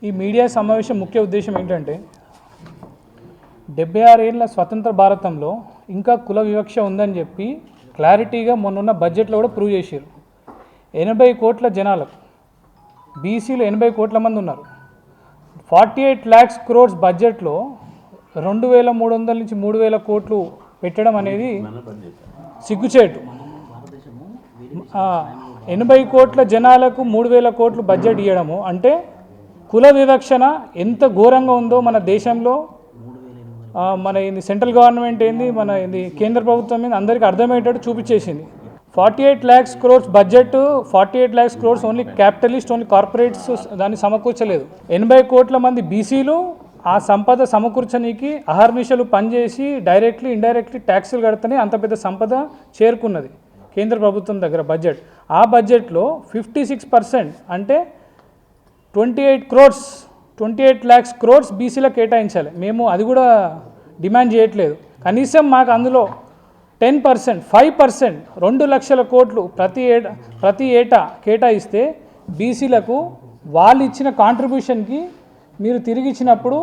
ఈ మీడియా సమావేశం ముఖ్య ఉద్దేశం ఏంటంటే 76 ఏళ్ల స్వతంత్ర భారతంలో ఇంకా కుల వివక్ష ఉందని చెప్పి క్లారిటీగా మొన్న బడ్జెట్లో కూడా ప్రూవ్ చేశారు. 80 కోట్ల జనాలకు బీసీలు 80 కోట్ల మంది ఉన్నారు. 48 lakhs crores బడ్జెట్లో 2300 నుంచి 3000 కోట్లు పెట్టడం అనేది సిగ్గుచేటు. 80 కోట్ల జనాలకు 3000 కోట్లు బడ్జెట్ ఇవ్వడము అంటే కుల వివక్షణ ఎంత ఘోరంగా ఉందో మన దేశంలో మన సెంట్రల్ గవర్నమెంట్ ఏంది, మన కేంద్ర ప్రభుత్వం ఏంది అందరికీ అర్థమయ్యేటట్టు చూపించేసింది. 48 lakhs crores budget, 48 lakhs crores only capitalist, only corporates దాన్ని సమకూర్చలేదు. 80 కోట్ల మంది బీసీలు ఆ సంపద సమకూర్చనీకి అహర్నిశలు పనిచేసి డైరెక్ట్లీ ఇండైరెక్ట్లీ ట్యాక్సులు కడితేనే అంత పెద్ద సంపద చేరుకున్నది కేంద్ర ప్రభుత్వం దగ్గర బడ్జెట్. ఆ బడ్జెట్లో 56% అంటే 28 lakhs crores బీసీలకు కేటాయించాలి. మేము అది కూడా డిమాండ్ చేయట్లేదు. కనీసం మాకు అందులో 10%, 5%, 2 లక్షల కోట్లు ప్రతి ఏటా కేటాయిస్తే బీసీలకు వాళ్ళు ఇచ్చిన కాంట్రిబ్యూషన్కి మీరు తిరిగి ఇచ్చినప్పుడు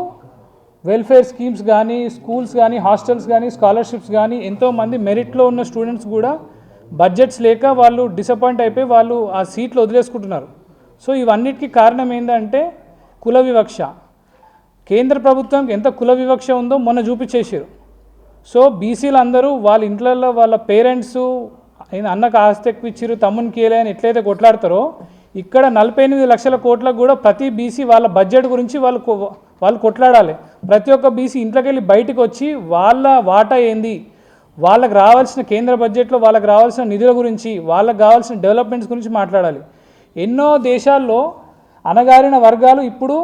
వెల్ఫేర్ స్కీమ్స్ కానీ, స్కూల్స్ కానీ, హాస్టల్స్ కానీ, స్కాలర్షిప్స్ కానీ ఎంతోమంది మెరిట్లో ఉన్న స్టూడెంట్స్ కూడా బడ్జెట్స్ లేక వాళ్ళు డిసప్పాయింట్ అయిపోయి వాళ్ళు ఆ సీట్లు వదిలేసుకుంటున్నారు. సో ఇవన్నిటికీ కారణం ఏంటంటే కుల వివక్ష. కేంద్ర ప్రభుత్వంకి ఎంత కుల వివక్ష ఉందో మొన్న చూపించేసారు. సో బీసీలు అందరూ వాళ్ళ ఇంట్లలో వాళ్ళ పేరెంట్స్ అన్నకు ఆస్తి ఎక్కువ ఇచ్చారు, తమ్మునికి ఇయ్యలే అని ఎట్లయితే కొట్లాడతారో ఇక్కడ 48 లక్షల కోట్లకు కూడా ప్రతి బీసీ వాళ్ళ బడ్జెట్ గురించి వాళ్ళు కొట్లాడాలి. ప్రతి ఒక్క బీసీ ఇంట్లోకి వెళ్ళి బయటకు వచ్చి వాళ్ళ వాటా ఏంది, వాళ్ళకి రావాల్సిన కేంద్ర బడ్జెట్లో వాళ్ళకి రావాల్సిన నిధుల గురించి, వాళ్ళకి కావాల్సిన డెవలప్మెంట్స్ గురించి మాట్లాడాలి. ఎన్నో దేశాల్లో అణగారిన వర్గాలు ఇప్పుడు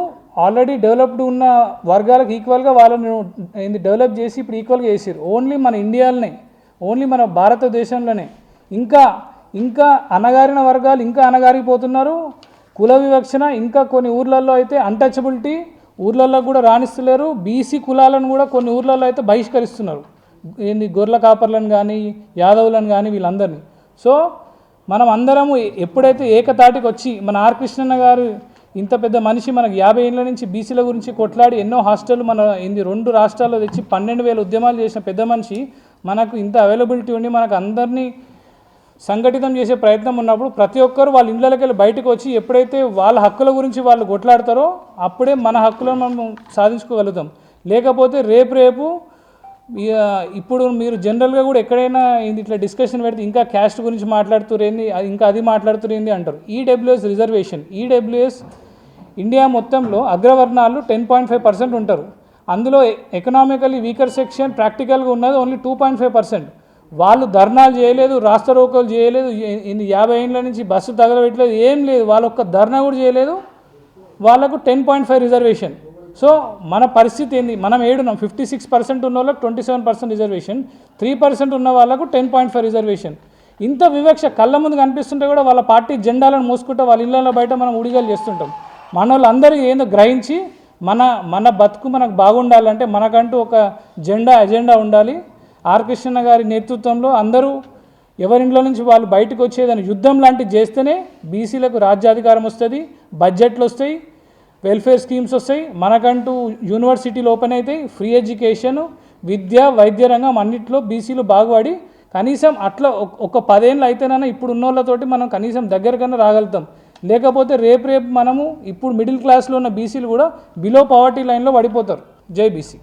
ఆల్రెడీ డెవలప్డ్ ఉన్న వర్గాలకు ఈక్వల్గా వాళ్ళని డెవలప్ చేసి ఇప్పుడు ఈక్వల్గా చేసారు. ఓన్లీ మన ఇండియాలోనే, ఓన్లీ మన భారతదేశంలోనే ఇంకా అణగారిన వర్గాలు ఇంకా అణగారిపోతున్నారు. కుల వివక్షణ ఇంకా కొన్ని ఊర్లలో అయితే అన్టచబిలిటీ ఊర్లలో కూడా రాణిస్తలేరు. బీసీ కులాలను కూడా కొన్ని ఊర్లలో అయితే బహిష్కరిస్తున్నారు. గొర్రెల కాపర్లను కానీ, యాదవులను కానీ, వీళ్ళందరినీ. సో మనం అందరము ఎప్పుడైతే ఏకతాటికి వచ్చి మన ఆర్ కృష్ణన్న గారు ఇంత పెద్ద మనిషి మనకు 50 ఏళ్ళ నుంచి బీసీల గురించి కొట్లాడి ఎన్నో హాస్టల్ మన 2 రాష్ట్రాల్లో తెచ్చి 12,000 ఉద్యమాలు చేసిన పెద్ద మనిషి మనకు ఇంత అవైలబిలిటీ ఉండి మనకు అందరినీ సంఘటితం చేసే ప్రయత్నం ఉన్నప్పుడు ప్రతి ఒక్కరు వాళ్ళ ఇళ్ళకి వెళ్ళి బయటకు వచ్చి ఎప్పుడైతే వాళ్ళ హక్కుల గురించి వాళ్ళు కొట్లాడతారో అప్పుడే మన హక్కులను మనం సాధించుకోగలుగుతాం. లేకపోతే రేపు ఇప్పుడు మీరు జనరల్గా కూడా ఎక్కడైనా ఇట్లా డిస్కషన్ పెడితే ఇంకా క్యాస్ట్ గురించి మాట్లాడుతురేంది, ఇంకా అది మాట్లాడుతురేంది అంటారు. ఈడబ్ల్యూఎస్ రిజర్వేషన్, ఈడబ్ల్యూఎస్ ఇండియా మొత్తంలో అగ్రవర్ణాలు 10.5% ఉంటారు. అందులో ఎకనామికల్లీ వీకర్ సెక్షన్ ప్రాక్టికల్గా ఉన్నది ఓన్లీ 2.5%. వాళ్ళు ధర్నాలు చేయలేదు, రాస్తారోకోలు చేయలేదు, 50 ఏళ్ళ నుంచి బస్సు తగలబెట్టలేదు, ఏం లేదు. వాళ్ళ ఒక్క ధర్నా కూడా చేయలేదు. వాళ్ళకు 10.5 రిజర్వేషన్. సో మన పరిస్థితి ఏంది, మనం ఏడున్నాం. 56% ఉన్న వాళ్ళకు 27% రిజర్వేషన్, 3% ఉన్న వాళ్ళకు 10.5 రిజర్వేషన్. ఇంత వివక్ష కళ్ళ ముందు కనిపిస్తుంటే కూడా వాళ్ళ పార్టీ జెండాలను మోసుకుంటే వాళ్ళ ఇళ్ళలో బయట మనం ఉడిగలు చేస్తుంటాం. మన వాళ్ళందరూ ఏందో గ్రహించి మన బతుకు మనకు బాగుండాలంటే మనకంటూ ఒక ఎజెండా ఉండాలి. ఆర్ కృష్ణ గారి నేతృత్వంలో అందరూ ఎవరింట్లో నుంచి వాళ్ళు బయటకు వచ్చేదని యుద్ధం లాంటివి చేస్తేనే బీసీలకు రాజ్యాధికారం వస్తుంది, బడ్జెట్లు వస్తాయి, వెల్ఫేర్ స్కీమ్స్ వస్తాయి, మనకంటూ యూనివర్సిటీలు ఓపెన్ అవుతాయి, ఫ్రీ ఎడ్యుకేషన్, విద్య, వైద్య రంగం అన్నింటిలో బీసీలు బాగుపడి కనీసం అట్లా ఒక 10 ఏళ్ళు అయితేనైనా ఇప్పుడు ఉన్న వాళ్ళతోటి మనం కనీసం దగ్గరకన్నా రాగలుగుతాం. లేకపోతే రేపు మనము ఇప్పుడు మిడిల్ క్లాస్లో ఉన్న బీసీలు కూడా బిలో పవర్టీ లైన్లో పడిపోతారు. జై బీసీ.